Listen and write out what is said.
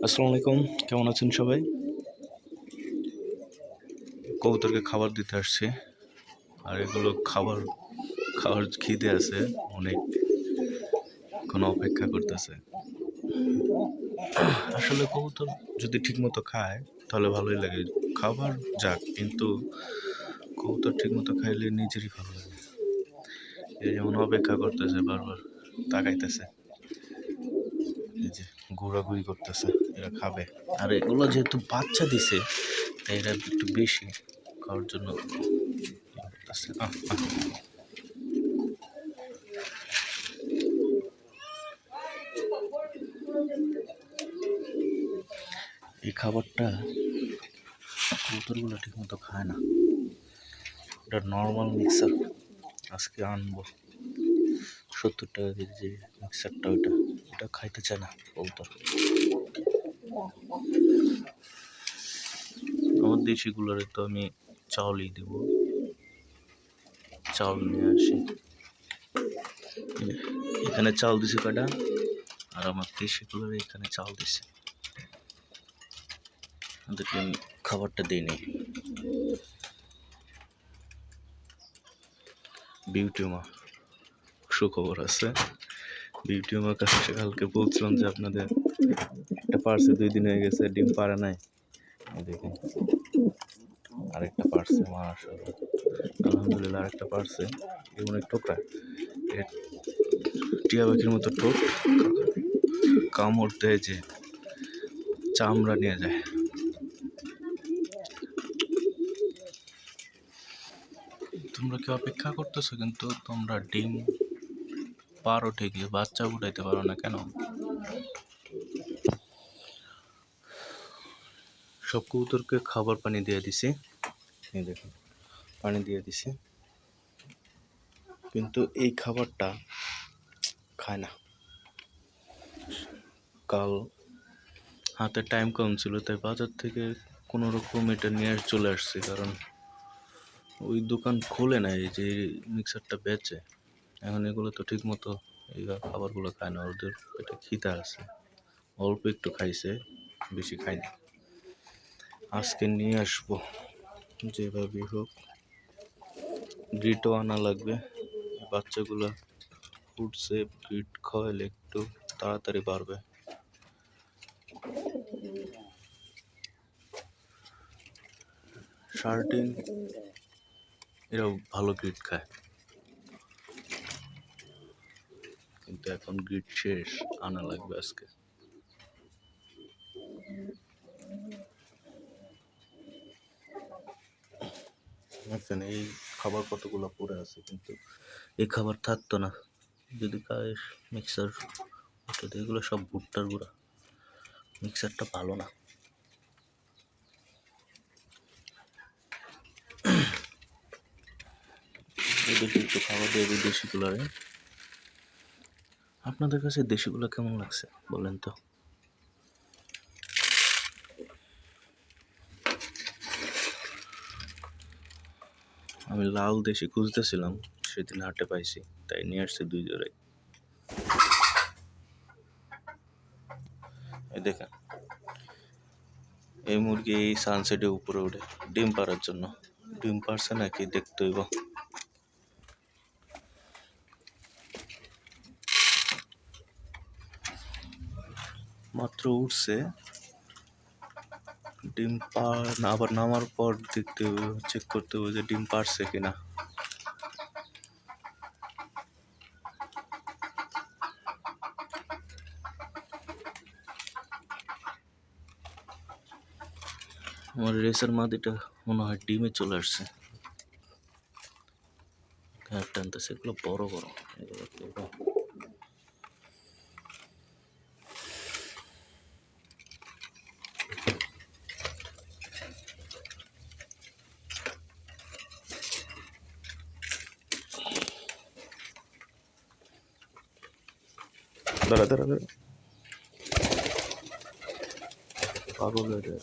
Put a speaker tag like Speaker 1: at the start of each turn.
Speaker 1: আসসালামু আলাইকুম, কেমন আছেন সবাই? কবুতরকে খাবার দিতে আসছি। আর এগুলো খাবার খিদে আছে অনেক, কোনো অপেক্ষা করতেছে। আসলে কবুতর যদি ঠিক মতো খায় তাহলে ভালোই লাগে। খাবার যাক, কিন্তু কবুতর ঠিক মতো খাইলে নিজেরই ভালো লাগে। এই যেমন অপেক্ষা করতেছে, বারবার তাকাইতেছে, এই যে ঘোরাঘুরি করতেছে, এরা খাবে। আর এগুলো যেহেতু বাচ্চা দিছে তাই এরা একটু বেশি খাওয়ার জন্য করতেছে। এই খাবারটা কবুতরগুলো ঠিক মতো খায় না। এটা নর্মাল মিক্সার আজকে আনবো, 70 টাকা কেজি যে মিক্সারটা, এটা খাইতে চায় না কবুতর। আমার দেশিগুলোরে তো আমি চাউলই দেব, চাউল নিয়ে আসি। এখানে চাল দিছে কটা, আর আমার দেশিগুলোরে এখানে চাল দিছে। ওদেরকে আমি খাবারটা দিই নি। বিউটি মা, সুখবর আছে। বিউটি মার কাছে কালকে বলছিলাম যে আপনাদের একটা পারছে, 2 দিন হয়ে গেছে, ডিম পারে নাই। দেখেন আরেকটা পারছে, মাশাআল্লাহ, আলহামদুলিল্লাহ, আরেকটা পারছে। এমন এক টোকরা, টিয়া পাখির মতো টোক, কামড় দেয় যে চামড়া নিয়ে যায়। তোমরা কি অপেক্ষা করতেছো? কিন্তু তোমরা ডিম পারো ঠিকই, বাচ্চা ফুটাইতে পারো না কেন? সব কবুতরকে খাবার পানি দিয়ে দিছি, এই দেখুন পানি দিয়ে দিছি, কিন্তু এই খাবারটা খায় না। কাল হাতে টাইম কম ছিল, তাই বাজার থেকে কোনো রকম এটা নিয়ে চলে আসছি, কারণ ওই দোকান খোলে না এই যে মিক্সারটা বেচে। এখন এগুলো তো ঠিক মতো এই খাবারগুলো খায় না, ওদের পেটে খিদা আছে, অল্প একটু খাইছে, বেশি খায়নি। আজকে নিয়ে আসবো যেভাবেই হোক, গ্রিটও আনা লাগবে। বাচ্চাগুলো ফুটছে, গ্রিট খাওয়াইলে একটু তাড়াতাড়ি বাড়বে। শার্টিং এরাও ভালো গ্রিট খায়, কিন্তু এখন গ্রিট শেষ, আনা লাগবে আজকে। দেখছেন এই খাবার কতগুলো পড়ে আছে, কিন্তু এই খাবার থাকতো না যদি খায় মিক্সার। এগুলো সব ভুট্টার গুঁড়া, মিক্সারটা ভালো না। এদেরকে একটু খাবার দিয়ে দেশিগুলারে। আপনাদের কাছে দেশিগুলা কেমন লাগছে বলেন তো? আমি লাল দেশি খুঁজতেছিলাম, সেদিন হাটে পাইছি, তাই নিয়ে আসছি 2 জোড়াই। এই দেখেন, এই মুরগি এই সানসেটে উপরে উঠে ডিম পাড়ার জন্য। ডিম পারছে নাকি দেখতে হইব। মাত্র উঠছে, ডিম আবার নামার পর দেখতে হবে, চেক করতে হবে যে ডিম পারছে কিনা। আমার রেসার মাদিটা মনে হয় ডিমে চলে আসছে, ঘাট টানতেছে। এগুলো বড় বড়, এগুলো দাঁড়া দাঁড়া দাঁড়া, পাগল হয়ে যায়।